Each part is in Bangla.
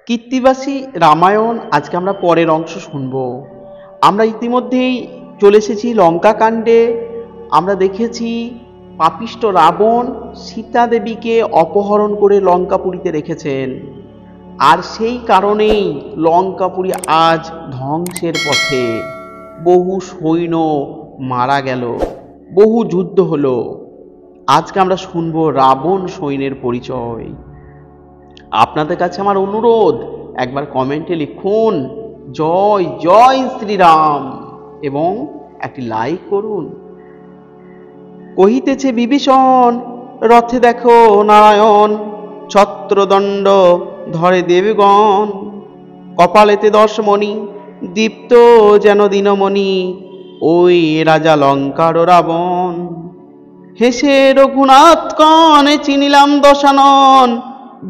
কৃত্তিবাসী রামায়ণ আজকে আমরা পরের অংশ শুনব। আমরা ইতিমধ্যেই চলে এসেছি লঙ্কা কাণ্ডে। আমরা দেখেছি পাপিষ্ঠ রাবণ সীতা দেবীকে অপহরণ করে লঙ্কাপুরীতে রেখেছেন, আর সেই কারণেই লঙ্কাপুরী আজ ধ্বংসের পথে। বহু সৈন্য মারা গেল, বহু যুদ্ধ হলো। আজকে আমরা শুনবো রাবণ সৈন্যের পরিচয়। আপনাদের কাছে আমার অনুরোধ, একবার কমেন্টে লিখুন জয় জয় শ্রীরাম এবং একটি লাইক করুন। কহিতেছে বিভীষণ, রথে দেখো নারায়ণ, ছত্রদণ্ড ধরে দেবগণ, কপালেতে 10 মণি, দীপ্ত যেন দিনমণি, ওই রাজা লঙ্কার রাবণ। হেসে রঘুনাথ কনে চিনিলাম দশানন,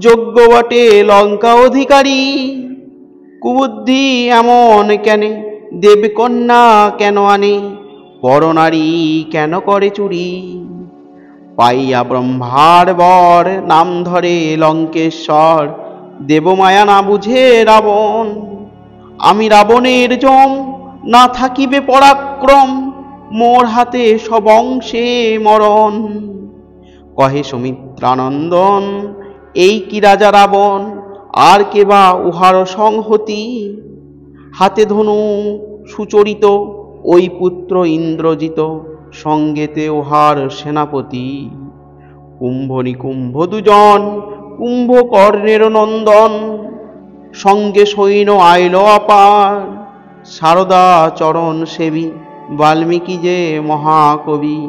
যোগ্য বটে লঙ্কা অধিকারী। কুবুদ্ধি এমন কেনে, দেবকন্যা কেন আনে, পরনারী কেন করে চুরি। পাইয়া ব্রহ্মার বর, নাম ধরে লঙ্কেশ্বর, দেবমায়া না বুঝে রাবণ। আমি রাবণের জম, না থাকিবে পরাক্রম, মোর হাতে সব অংশে মরণ। কহে সুমিত্রানন্দন, এই কি রাজা রাবণ, আর কে বা উহার সংহতি। হাতে ধনু সুচরিত, ওই পুত্র ইন্দ্রজিত, সঙ্গেতে উহার সেনাপতি। কুম্ভ নিকুম্ভ দুজন, কুম্ভকর্ণের নন্দন, সঙ্গে সৈন্য আইল অপার। সারদা চরণ সেবী, বাল্মীকি যে মহাকবি,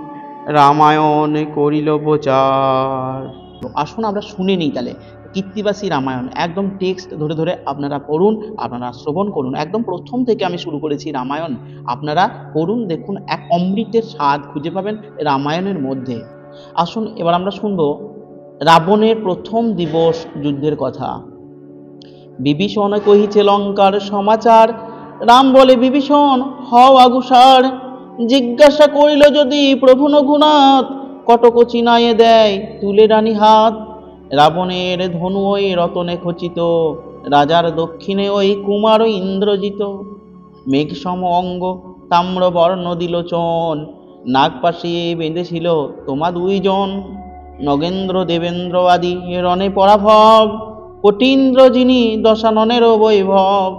রামায়ণ করিল প্রচার। আসুন আমরা শুনে নিই তাহলে কৃত্তিবাসী রামায়ণ। একদম টেক্সট ধরে ধরে আপনারা পড়ুন, আপনারা শ্রবণ করুন। একদম প্রথম থেকে আমি শুরু করেছি রামায়ণ, আপনারা পড়ুন, দেখুন, এক অমৃতের স্বাদ খুঁজে পাবেন রামায়ণের মধ্যে। আসুন এবার আমরা শুনব রাবণের প্রথম দিবস যুদ্ধের কথা। বিভীষণ কহিছে লঙ্কার সমাচার, রাম বলে বিভীষণ হও আগুসার। জিজ্ঞাসা করিল যদি প্রভু রঘুনাথ, কটক চিনায়ে দেয় তুলে রানী হাত। রাবণের ধনু ওই রতনে খচিত, রাজার দক্ষিণে ওই কুমার ইন্দ্রজিত। মেঘসম অঙ্গ তাম্র বর্ণ দিলোচন, নাগপাশে বেঁধেছিল তোমা 2 জন। নগেন্দ্র দেবেন্দ্র আদি রণে পরাভব, কটীন্দ্র যিনি দশাননেরও বৈভব।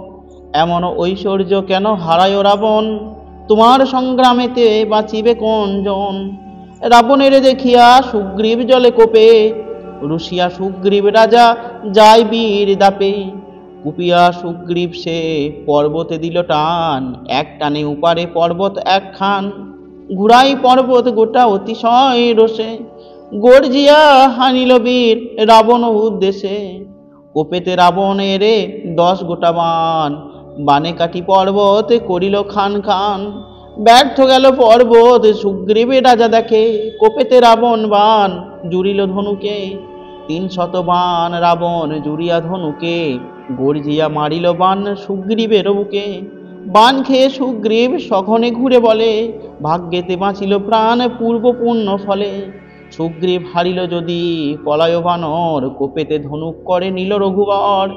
এমন ঐশ্বর্য কেন হারায় রাবণ, তোমার সংগ্রামেতে বাঁচিবে কোন জন। রাবণের দেখিয়া সুগ্রীব জলে কোপে, রুশিয়া সুগ্রীব রাজা যায় বীর দাপে। কুপিয়া সুগ্রীব সে পর্বতে দিল টান, এক টানে উপারে পর্বত একখান। ঘুরাই পর্বত গোটা অতিশয় রোষে, গর্জিয়া হানিল বীর রাবণ উদ্দেশে। কোপেতে রাবণের 10 গোটা বান, বানে কাটি পর্বত করিল খান খান। ব্যর্থ গেল পর্বত সুগ্রীবে রাজা দেখে, কোপেতে রাবণ বান জুড়িল ধনুকে। 300 বান রাবণ জুড়িয়া ধনুকে, গর্জিয়া মারিল বান সুগ্রীবের বুকে। বান খেয়ে সুগ্রীব সঘনে ঘুরে বলে, ভাগ্যেতে বাঁচিল প্রাণ পূর্ব পুণ্য ফলে। সুগ্রীব হারিল যদি পলায় বানর, কোপেতে ধনুক করে নিল রঘুবর।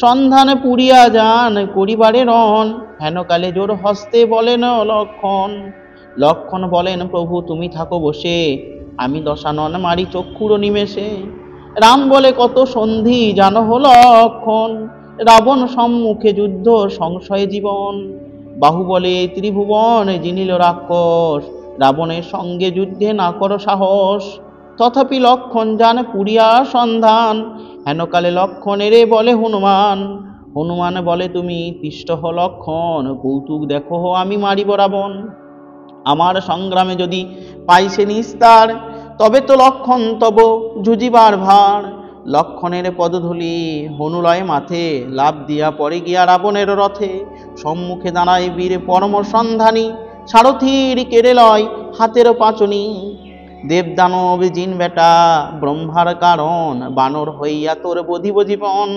সন্ধান পুরিয়া যান করিবারে রণ, হেনকালে জোর হস্তে বলেন লক্ষণ। লক্ষণ বলেন প্রভু তুমি থাকো বসে, আমি দশানন মারি চক্ষুর নিমেষে। রাম বলে কত সন্ধি জানো হল লক্ষণ, রাবণ সম্মুখে যুদ্ধ সংশয়ে জীবন। বাহুবলে ত্রিভুবন জিনিল রাক্ষস, রাবণের সঙ্গে যুদ্ধে না করো সাহস। তথাপি লক্ষণ যান পুরিয়া সন্ধান, হেনকালে লক্ষণেরে বলে হনুমান। হনুমান বলে তুমি তিষ্ট হ লক্ষণ, কৌতুক দেখো আমি মারিব রাবণ। আমার সংগ্রামে যদি পাইছে নিস্তার, তবে তো লক্ষণ তব যুজিবার ভার। লক্ষণের পদধূলি হনুলয় মাথে, লাভ দিয়া পরে গিয়া রাবণের রথে। সম্মুখে দাঁড়ায় বীর পরম সন্ধানী, সারথীর কেড়ে লয় হাতের পাঁচনি। দেবদানব জিন বেটা ব্রহ্মার কারণ, বানর হইয়া তোর বধিব জীবন।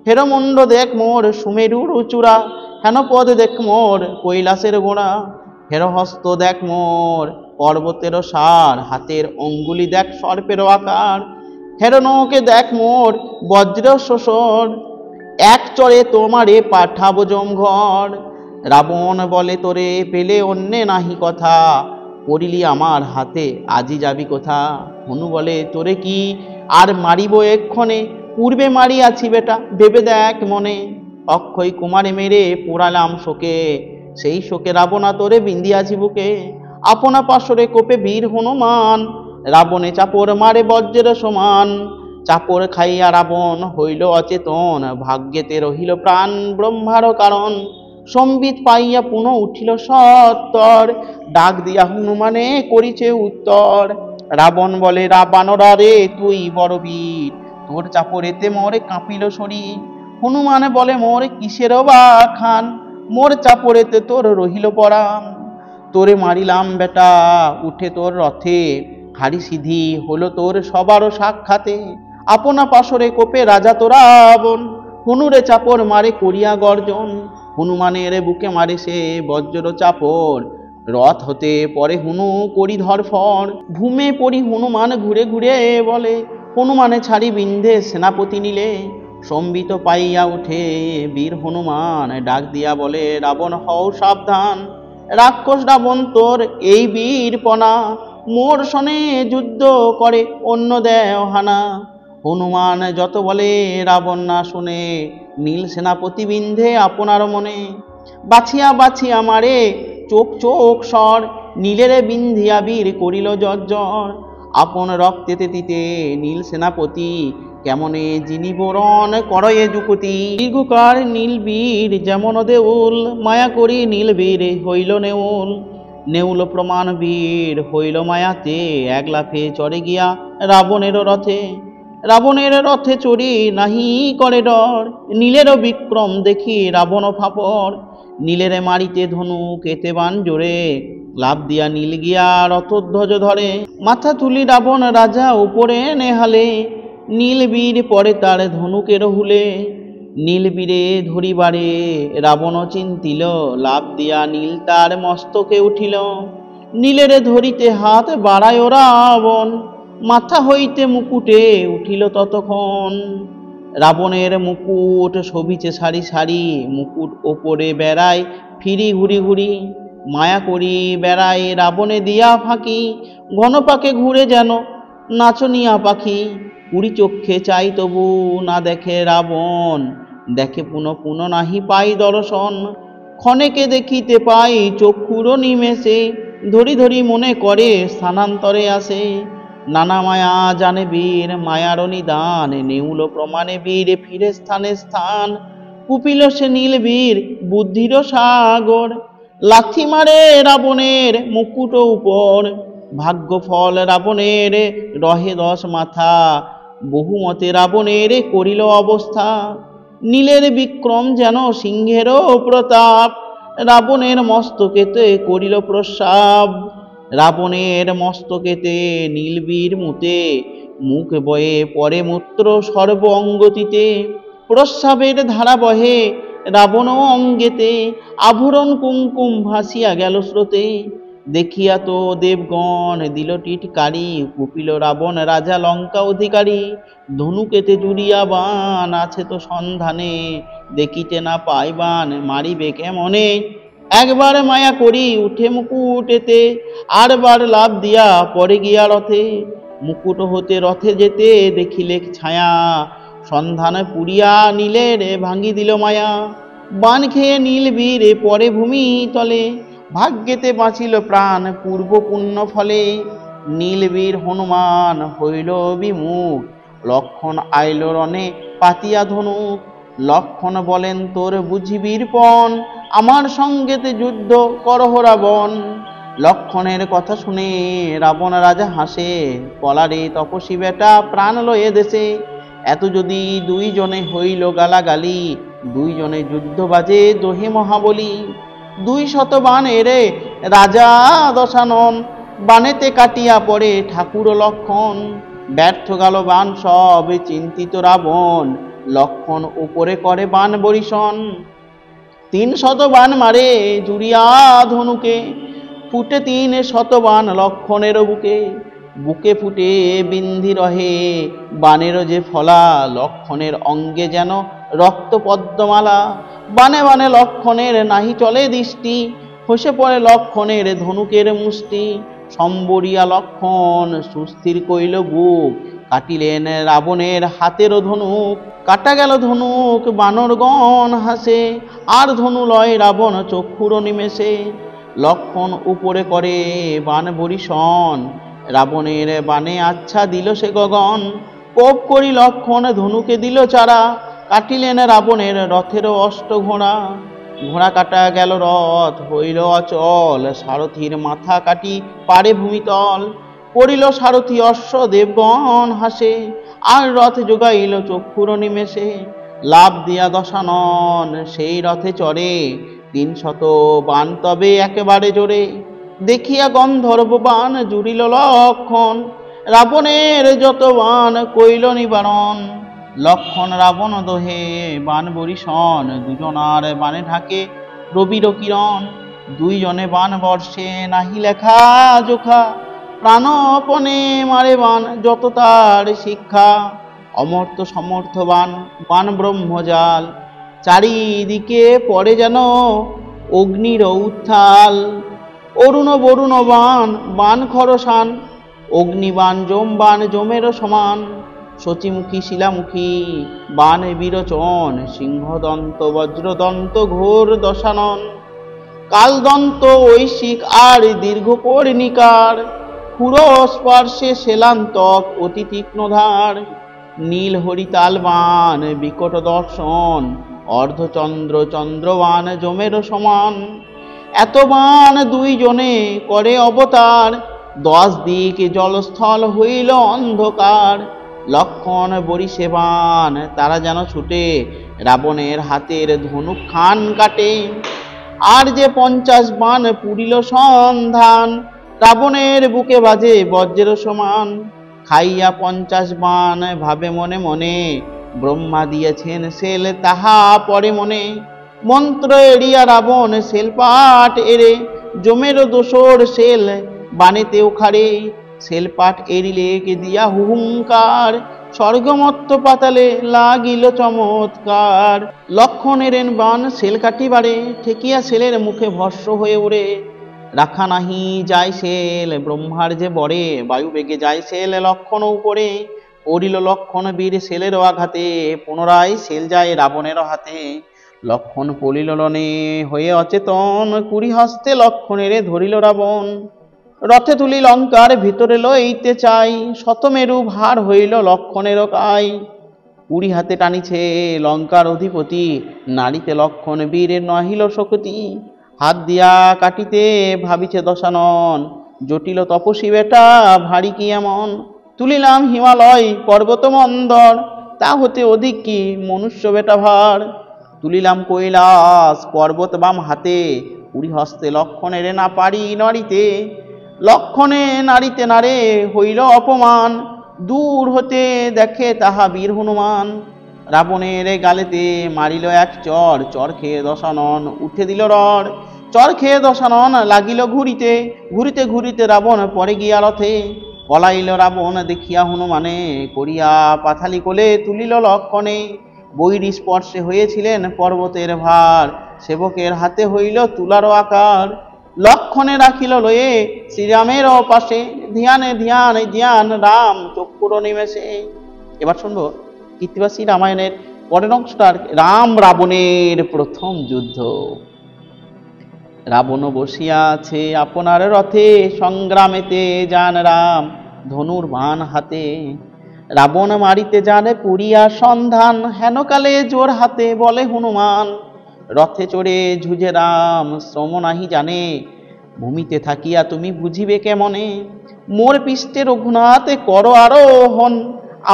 হেরমুণ্ড দেখ মোর সুমেরুর চূড়া, হেন পদ দেখ মোর কৈলাসের গোড়া। হের হস্ত দেখ মোর পর্বতের সার, হাতের অঙ্গুলি দেখ সর্পের আকার। হের নৌকে দেখ মোর বজ্র শোষণ, এক চড়ে তোমারে পাঠাবো জমঘর। রাবণ বলে তোরে পেলে অন্যে নাহি কথা, পড়িলি আমার হাতে আজি যাবি কোথা। হনু বলে তোরে কি আর মারিব এক্ষণে, পূর্বে মারিয়াছি বেটা ভেবে দেখ মনে। অক্ষয় কুমারে মেরে পোড়ালাম শোকে, সেই শোকে রাবণা তোরে বিন্দিয়াছি বুকে। আপনা পাশরে কোপে বীর হনুমান, রাবণে চাপড় মারে বজ্রের সমান। চাপড় খাইয়া রাবণ হইল অচেতন, ভাগ্যেতে রহিল প্রাণ ব্রহ্মার কারণ। সম্বিত পাইয়া পুনঃ উঠিল সত্তর, ডাক দিয়া হনুমানে করিছে উত্তর। রাবণ বলে বানরা রে তুই বড় বীর, তোর চাপড়েতে মোরে কাঁপিল শরীর। হনুমান বলে মোর কিসের বা খান, মোর চাপড়েতে তোর রহিল পরাণ। তোরে মারিলাম বেটা উঠে তোর রথে, হাড়ি সিধি হলো তোর সবার সাক্ষাতে। আপনা পাশরে কোপে রাজা তোরা রাবণ, হনুরে চাপড় মারে করিয়া গর্জন। হনুমানের বুকে মারে সে বজ্র চাপড়, রথ হতে পরে হনু করি ধরফর। ভূমে পড়ি হনুমান ঘুরে ঘুরে বলে, হনুমানে ছাড়ি বিন্ধে সেনাপতি নিলে। সম্বিত পাইয়া উঠে বীর হনুমান, ডাক দিয়া বলে রাবণ হও সাবধান। রাক্ষস রাবণ তোর এই বীরপনা, মোর সনে যুদ্ধ করে অন্য দেও হানা। হনুমান যত বলে রাবণ না শুনে, নীল সেনাপতি বিন্ধে আপনার মনে। বাছিয়া বাছিয়া মারে চোখ চোখ স্বর, নীলের বিন্ধিয়া বীর করিল জর্জর। আপন রক্তেতে তিতে নীল সেনাপতি, কেমনে যিনি বরণ করয়ে যুকতি। দীর্ঘকার নীলবীর যেমন দেউল, মায়া করি নীলবীর হইল নেউল। নেউল প্রমাণ বীর হইল মায়াতে, এক লাফে চড়ে গিয়া রাবণের রথে। রাবণের রথে চড়ি নাহি করে ডর, নীলেরও বিক্রম দেখি রাবণ ফাপড়। নীলের মারিতে ধনু কেতে বান জোরে, লাভ দিয়া নীল গিয়া রথধ্বজ ধরে। মাথা তুলি রাবণ রাজা উপরে নেহালে, নীলবীর পরে তার ধনুকের হুলে। নীলবীরে ধরিবারে রাবণ চিন্তিল, লাভ দিয়া নীল তার মস্তকে উঠিল। নীলের ধরিতে হাত বাড়ায় রাবণ, মাথা হইতে মুকুটে উঠিল ততক্ষণ। রাবণের মুকুট শোভিছে সারি সারি, মুকুট ওপরে বেড়ায় ফিরি ঘুরি ঘুরি। মায়া করি বেড়ায় রাবণে দিয়া ফাঁকি, ঘন পাকে ঘুরে যেন নাচনিয়া পাখি। পুরী চক্ষে চাই তবু না দেখে রাবণ, দেখে পুনঃ পুনঃ নাহি পাই দর্শন। ক্ষণেকে দেখিতে পাই চক্ষুরও নিমেষে, ধরি ধরি মনে করে স্থানান্তরে আসে। নানা মায়া জানে বীর মায়ার নিদান, নেউল প্রমাণে বীর ফিরে স্থানে স্থান। কুপিল সে নীল বীর বুদ্ধির সাগর, লাথি মারে রাবণের মুকুট উপর। ভাগ্য ফল রাবণের রহে 10 মাথা, বহুমতে রাবণের করিল অবস্থা। নীলের বিক্রম যেন সিংহেরও প্রতাপ, রাবণের মস্তকেতে করিল প্রস্রাব। রাবণের মস্তকেতে নীলবীর মুতে, মুখ বয়ে পরে মূত্র সর্ব অঙ্গতিতে। প্রস্রাবের ধারা বহে রাবণ অঙ্গেতে, আভরণ কুমকুম ভাসিয়া গেল স্রোতে। দেখিয়া তো দেবগণ দিল টিটকারি, কুপিল রাবণ রাজা লঙ্কা অধিকারী। ধনুকেতে জুড়িয়া বান আছে তো সন্ধানে, দেখিতে না পাইবান মারিবে কেমনে। একবার মায়া করি উঠে মুকুটেতে, আরবার লাভ দিয়া পরে গিয়া রথে। মুকুট হতে রথে যেতে দেখিলে ছায়া, সন্ধান পুরিয়া নীলের ভাঙ্গি দিল মায়া। বান খেয়ে নীলবীর পরে ভূমি তলে, ভাগ্যেতে বাঁচিল প্রাণ পূর্ব পুণ্য ফলে। নীলবীর হনুমান হইল বিমুখ, লক্ষণ আইল রণে পাতিয়া ধনুক। লক্ষণ বলেন তোর বুঝিবীর পণ, আমার সঙ্গেতে যুদ্ধ করহ রাবণ। লক্ষণের কথা শুনে রাবণ রাজা হাসে, পলারে তপসী বেটা প্রাণ লয়ে দেশে। এত যদি 2 জনে হইল গালাগালি, 2 জনে যুদ্ধ বাজে দোহে মহাবলী। 200 বান এরে রাজা দশানন, বানেতে কাটিয়া পড়ে ঠাকুর লক্ষণ। ব্যর্থ গেল বান সব চিন্তিত রাবণ, লক্ষণ উপরে করে বান বরিশন। 300 বান মারে জুড়িয়া ধনুকে, ফুটে 300 বান লক্ষণের বুকে। বুকে ফুটে বিন্ধি রহে বানের যে ফলা, লক্ষণের অঙ্গে যেন রক্ত পদ্মমালা। বানে বানে লক্ষণের নাহি চলে দৃষ্টি, খসে পড়ে লক্ষণের ধনুকের মুষ্টি। সম্বরিয়া লক্ষণ সুস্থির কইল বুক, কাটিলেন রাবণের হাতের ধনুক। কাটা গেল ধনুক বানরগণ হাসে, আর ধনু লয় রাবণ চক্ষুর নিমেষে। লক্ষণ উপরে করে বান বরিশন, রাবণের বানে আচ্ছা দিল সে গগন। কোপ করি লক্ষণ ধনুকে দিল চারা, কাটিলেন রাবণের রথের অষ্ট ঘোড়া। ঘোড়া কাটা গেল রথ হইল অচল, সারথীর মাথা কাটি পারে ভূমিতল। পড়িল সারথী অশ্ব দেবগণ হাসে, আর রথ যোগাইল চক্ষুর নিমেষে। লাভ দিয়া দশানন সেই রথে চড়ে, ৩০০ বান তবে একেবারে জোরে। দেখিয়া গন্ধর্ব বান জুড়িল লক্ষণ, রাবণের যত বান কইল নিবারণ। লক্ষণ রাবণ দোহে বান বরিশন, দুজনার বানে ঢাকে রবির কিরণ। দুইজনে বান বর্ষে নাহি লেখা জোখা, প্রাণপণে মারে বান যত তার শিক্ষা। অমর্ত সমর্থবান বান ব্রহ্মজাল, চারিদিকে পড়ে যেন অগ্নির উত্থাল। অরুণ বরুণ বান বান খরসান, অগ্নিবান বান জমের সমান। শচীমুখী শিলামুখী বান বিরোচন, সিংহদন্ত বজ্রদন্ত ঘোর দশানন। কালদন্ত ঐশিক আর দীর্ঘ কর্ণিকার, ক্ষুর স্পর্শে শেলান্তক অতি তীক্ষ্ণধার। নীল হরিতাল বান বিকট দর্শন, অর্ধচন্দ্র চন্দ্রবান জমের সমান। এত বান দুইজনে করে অবতার, 10 দিক জলস্থল হইল অন্ধকার। লক্ষণ বরিশে বান তারা যেন ছুটে, রাবণের হাতের ধনুক খান কাটে। আর যে 50 বান পুরিল সন্ধান, রাবণের বুকে বাজে বজ্রের সমান। খাইয়া 50 বান ভাবে মনে মনে, ব্রহ্মা দিয়েছেন সেল তাহা পরে মনে। মন্ত্র এড়িয়া রাবণ সেল পাট এড়ে, জমের দোসর সেল বানেতেও খাড়ে। সেল পাট এড়িলে কে দিয়া হুহুঙ্কার, স্বর্গমত্ত পাতালে লাগিল চমৎকার। লক্ষণের বান সেল কাটিবারে, ঠেকিয়া সেলের মুখে ভস্ম হয়ে ওড়ে। রাখা নাহি যায় সেল ব্রহ্মার যে বরে, বায়ু বেগে যায় সেল লক্ষণ উপরে। পড়িল লক্ষণ বীর সেলের আঘাতে, পুনরায় সেল যায় রাবণের হাতে। লক্ষণ পড়িল লনে হয়ে অচেতন, 20 হস্তে লক্ষণের ধরিল রাবণ। রথে তুলি লঙ্কার ভিতরে লইতে চাই, শতমেরু ভার হইল লক্ষণের কাই। 20 হাতে টানিছে লঙ্কার অধিপতি, নারীতে লক্ষণ বীরের নহিল শক্তি। হাত দিয়া কাটিতে ভাবিছে দশানন, জটিল তপসী বেটা ভারী কি এমন। তুলিলাম হিমালয় পর্বত মন্দর, তা হতে অধিক কি মনুষ্য বেটা ভার। তুলিলাম কৈলাস পর্বত বাম হাতে, 20 হস্তে লক্ষণের না পারি নাড়িতে। লক্ষণে নাড়িতে নারে হইল অপমান, দূর হতে দেখে তাহা বীর হনুমান। রাবণের গালেতে মারিল এক চর, চর খেয়ে দশানন উঠে দিল রড। চর খেয়ে দশানন লাগিল ঘুরিতে, ঘুরিতে ঘুরিতে রাবণ পরে গিয়া রথে। পলাইল রাবণ দেখিয়া হনুমানে, করিয়া পাথালি কোলে তুলিল লক্ষণে। বৈরী স্পর্শে হয়েছিলেন পর্বতের ভার, সেবকের হাতে হইল তুলারও আকার। লক্ষণে রাখিল লয়ে শ্রীরামের পাশে, ধ্যানে ধ্যান ধ্যান রাম চক্ষুর নিমেষে। এবার শুনবো কৃত্তিবাসী রামায়ণের পরের অংশটার, রাম রাবণের প্রথম যুদ্ধ। রাবণ বসিয়া আছে আপনার রথে, সংগ্রামেতে যান রাম ধনুর বাণ হাতে। রাবণ মারিতে জানে পুরিয়া সন্ধান, হেনকালে জোর হাতে বলে হনুমান। রথে চড়ে ঝুঁজে রাম শ্রম নাহি জানে, ভূমিতে থাকিয়া তুমি বুঝিবে কেমনে। মোর পৃষ্ঠে রঘুনাথে কর আরোহণ,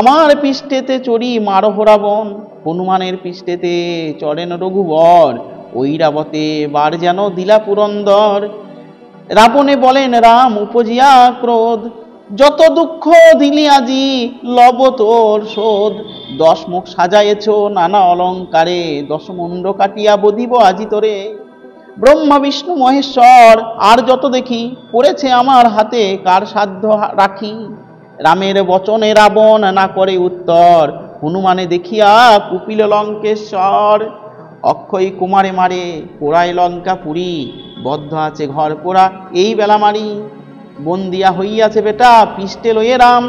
আমার পৃষ্ঠেতে চড়ি মারহ রাবণ। হনুমানের পৃষ্ঠেতে চড়েন রঘুবর, ঐরাবতে বার যেন দিলা পুরন্দর। রাবণে বলেন রাম উপজিয়া ক্রোধ, যত দুঃখ দিলি আজি লব তোর শোধ। 10 মুখ সাজায়েছ নানা অলঙ্কারে, 10 মুণ্ড কাটিয়া বধিব আজি তোরে। ব্রহ্মা বিষ্ণু মহেশ্বর আর যত দেখি, পড়েছে আমার হাতে কার সাধ্য রাখি। রামের বচনে রাবণ না করে উত্তর, হনুমানে দেখিয়া কুপিল লঙ্কেশ্বর। অক্ষয় কুমারে মারে পোড়ায় লঙ্কা পুরী, বদ্ধ আছে ঘর পোড়া এই বেলা মারি। বন্দিয়া হইয়াছে বেটা পিষ্টে লয়ে রাম,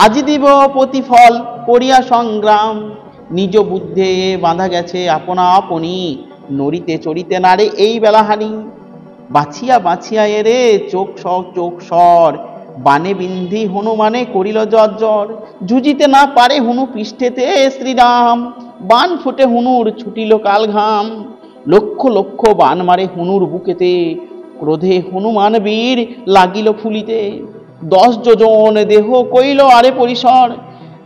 আজি দিব প্রতিফল করিয়া সংগ্রাম। নিজ বুদ্ধে বাঁধা গেছে আপনা আপনি, নড়িতে চড়িতে নারে এই বেলাহানি। বাছিয়া বাছিয়া এরে চোখ সর, বানে বিন্ধি হনুমানে করিল জর্জর। জুজিতে না পারে হনু পৃষ্ঠেতে শ্রীরাম, বান ফুটে হনুর ছুটিল কাল ঘাম। লক্ষ লক্ষ বান মারে হনুর বুকেতে, ক্রোধে হনুমান বীর লাগিল ফুলিতে। 10 যোজন দেহ কইল আরে পরিসর,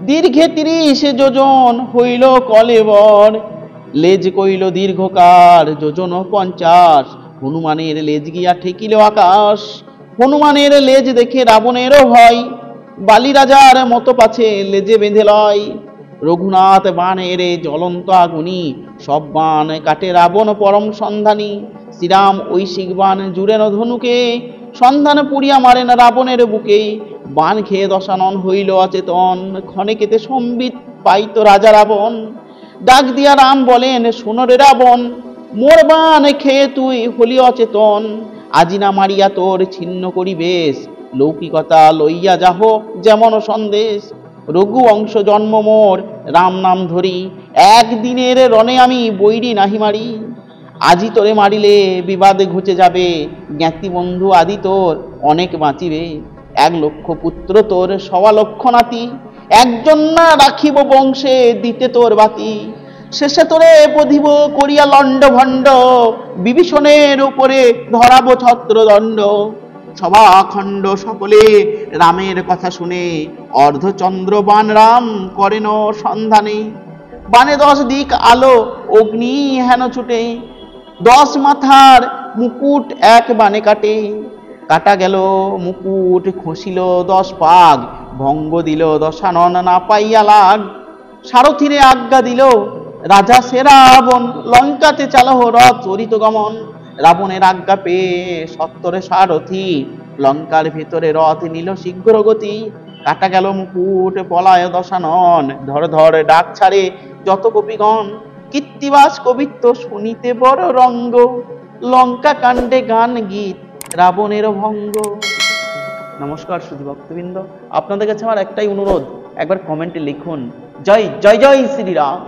দীর্ঘে 30 যোজন হইল কলেবর। লেজ কইল দীর্ঘকার যোজন 50, হনুমানের লেজ গিয়া ঠেকিল আকাশ। হনুমানের লেজ দেখে রাবণেরও ভয়, বালি রাজার মতো পাছে লেজে বেঁধে লয়। রঘুনাথ বান এরে জ্বলন্ত আগুনি, সব বান কাটে রাবণ পরম সন্ধানী। শ্রীরাম ঐশিক বান জুড়েন ধনুকে, সন্ধান পুড়িয়া মারেন রাবণের বুকে। বান খেয়ে দশানন হইল অচেতন, ক্ষণেকেতে সম্বিত পাইত রাজা রাবণ। ডাক দিয়া রাম বলেন শোনো রে রাবণ, মোর বান খেয়ে তুই হলি অচেতন। আজি না মারিয়া তোর ছিন্ন করি বেশ, লৌকিকতা লইয়া যাহ যেমন সন্দেশ। রঘু অংশ জন্ম মোর রাম নাম ধরি, একদিনের রণে আমি বৈরি নাহি মারি। আজি তোরে মারিলে বিবাদ ঘুচে যাবে, জ্ঞাতি বন্ধু আদি তোর অনেক বাঁচিবে। 1 লক্ষ পুত্র তোর 1.25 লক্ষ নাতি, একজন না রাখিব বংশে দিতে তোর বাতি। শেষে তোরে বধিব করিয়া লণ্ড ভণ্ড, বিভীষণের উপরে ধরাবো ছত্রদণ্ড। সভাখণ্ড সকলে রামের কথা শুনে, অর্ধচন্দ্র বান রাম করেন সন্ধানে। বানে 10 দিক আলো অগ্নি হেন ছুটে, 10 মাথার মুকুট এক বানে কাটে। কাটা গেল মুকুট খসিল 10 পাগ, ভঙ্গ দিল দশানন না পাইয়া লাগ। সারথিরে আজ্ঞা দিল রাজা সে রাবণ, লঙ্কাতে চালহ রথ চরিত গমন। রাবণের আজ্ঞা পেয়ে সত্তরে সারথি, লঙ্কার ভিতরে রথ নিল শীঘ্র গতি। কাটা গেল মুকুট পলায় দশানন, ধর ধর ডাক ছাড়ে যত গোপীগণ। কীর্তিবাস কবিত্ব শুনিতে বড় রঙ্গ, লঙ্কা কাণ্ডে গান গীত রাবণের ভঙ্গ। নমস্কার সুধী ভক্তবৃন্দ, আপনাদের কাছে আমার একটাই অনুরোধ, একবার কমেন্টে লিখুন জয় জয় জয় শ্রীরাম।